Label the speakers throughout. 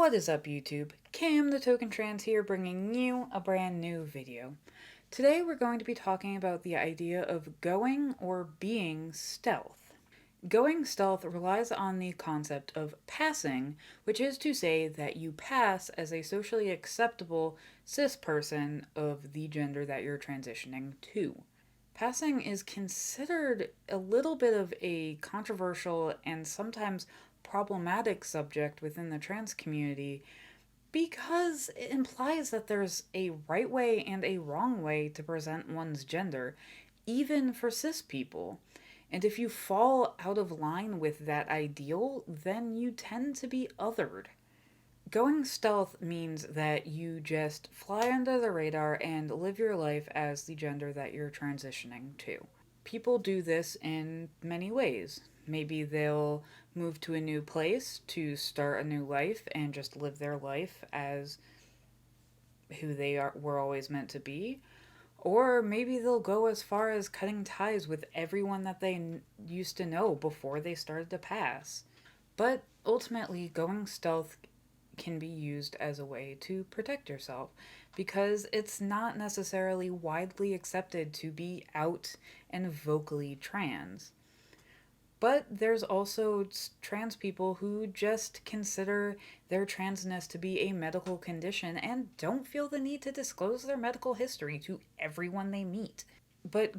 Speaker 1: What is up, YouTube? Cam the Token Trans here, bringing you a brand new video. Today we're going to be talking about the idea of going or being stealth. Going stealth relies on the concept of passing, which is to say that you pass as a socially acceptable cis person of the gender that you're transitioning to. Passing is considered a little bit of a controversial and sometimes problematic subject within the trans community because it implies that there's a right way and a wrong way to present one's gender, even for cis people. And if you fall out of line with that ideal, then you tend to be othered. Going stealth means that you just fly under the radar and live your life as the gender that you're transitioning to. People do this in many ways. Maybe they'll move to a new place to start a new life and just live their life as who were always meant to be. Or maybe they'll go as far as cutting ties with everyone that they used to know before they started to pass. But ultimately, going stealth can be used as a way to protect yourself because it's not necessarily widely accepted to be out and vocally trans. But there's also trans people who just consider their transness to be a medical condition and don't feel the need to disclose their medical history to everyone they meet. But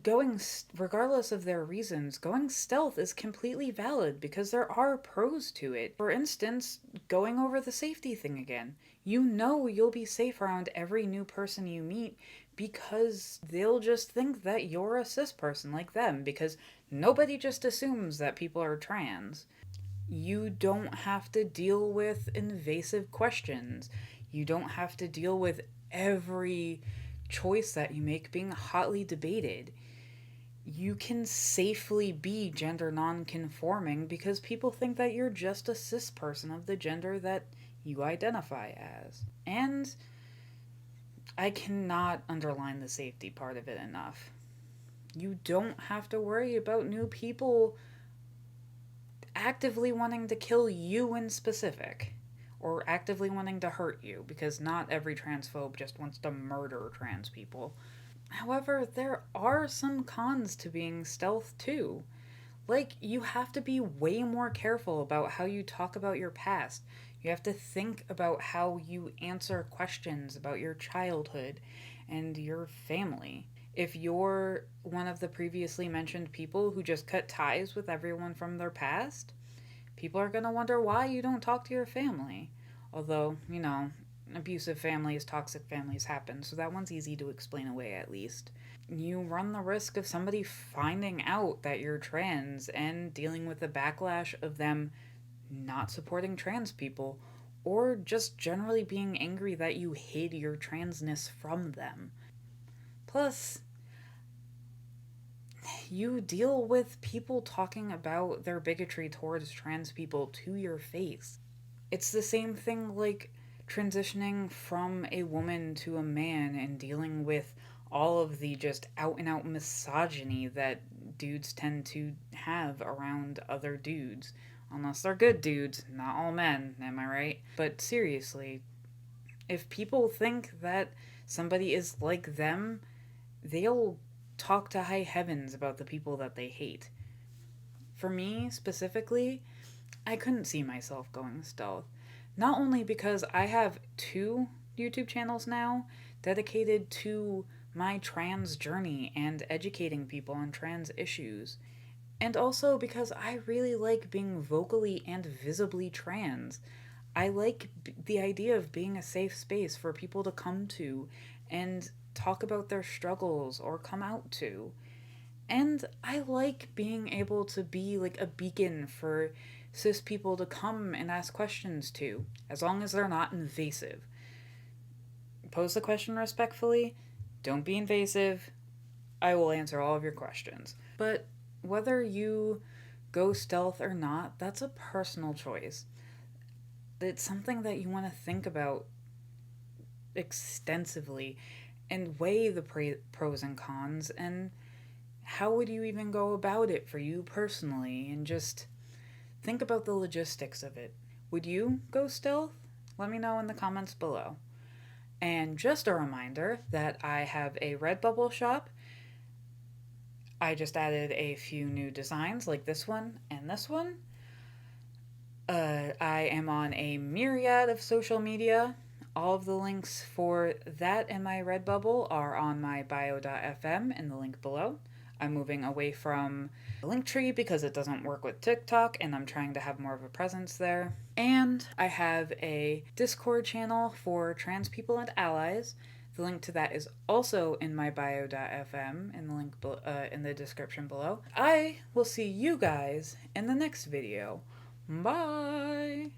Speaker 1: regardless of their reasons, going stealth is completely valid because there are pros to it. For instance, going over the safety thing again. You know you'll be safe around every new person you meet because they'll just think that you're a cis person like them because nobody just assumes that people are trans. You don't have to deal with invasive questions. You don't have to deal with every choice that you make being hotly debated. You can safely be gender non-conforming because people think that you're just a cis person of the gender that you identify as. And I cannot underline the safety part of it enough. You don't have to worry about new people actively wanting to kill you in specific or actively wanting to hurt you, because not every transphobe just wants to murder trans people. However, there are some cons to being stealth too. Like, you have to be way more careful about how you talk about your past. You have to think about how you answer questions about your childhood and your family. If you're one of the previously mentioned people who just cut ties with everyone from their past, people are going to wonder why you don't talk to your family. Although, abusive families, toxic families happen, so that one's easy to explain away at least. You run the risk of somebody finding out that you're trans and dealing with the backlash of them not supporting trans people, or just generally being angry that you hid your transness from them. Plus, you deal with people talking about their bigotry towards trans people to your face. It's the same thing like transitioning from a woman to a man and dealing with all of the just out and out misogyny that dudes tend to have around other dudes. Unless they're good dudes, not all men, am I right? But seriously, if people think that somebody is like them, they'll talk to high heavens about the people that they hate. For me, specifically, I couldn't see myself going stealth. Not only because I have 2 YouTube channels now dedicated to my trans journey and educating people on trans issues, and also because I really like being vocally and visibly trans. I like the idea of being a safe space for people to come to and talk about their struggles or come out to. And I like being able to be like a beacon for cis people to come and ask questions to, as long as they're not invasive. Pose the question respectfully, don't be invasive, I will answer all of your questions. But whether you go stealth or not, that's a personal choice. It's something that you want to think about extensively and weigh the pros and cons, and how would you even go about it for you personally, and just think about the logistics of it. Would you go stealth? let me know in the comments below. And just a reminder that I have a Redbubble shop. I just added a few new designs like this one and this one. I am on a myriad of social media. All of the links for that and my Redbubble are on my bio.fm in the link below. I'm moving away from Linktree because it doesn't work with TikTok and I'm trying to have more of a presence there. And I have a Discord channel for trans people and allies. The link to that is also in my bio.fm in the link in the description below. I will see you guys in the next video. Bye!